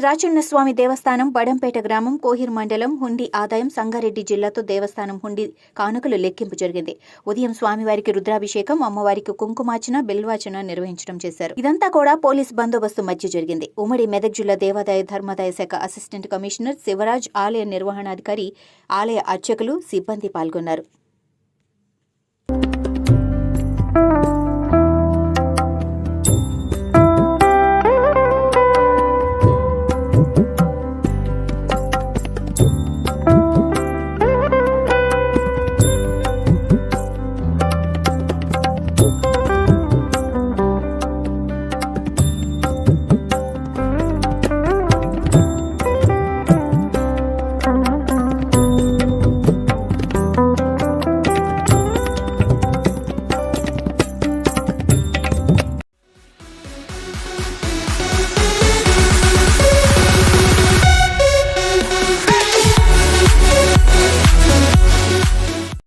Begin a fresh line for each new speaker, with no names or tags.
రాచన్నస్వామి దేవస్థానం బడంపేట గ్రామం కోహిర్ మండలం హుండీ ఆదాయం సంగారెడ్డి జిల్లాతో దేవస్థానం హుండీ కానుకలు లెక్కింపు జరిగింది. ఉదయం స్వామివారికి రుద్రాభిషేకం, అమ్మవారికి కుంకుమార్చన, బిల్వార్చన నిర్వహించడం చేశారు. ఇదంతా కూడా పోలీస్ బందోబస్తు మధ్య జరిగింది. ఉమ్మడి మెదక్ జిల్లా దేవాదాయ ధర్మాదాయ శాఖ అసిస్టెంట్ కమిషనర్ శివరాజ్, ఆలయ నిర్వహణాధికారి, ఆలయ అర్చకులు, సిబ్బంది పాల్గొన్నారు.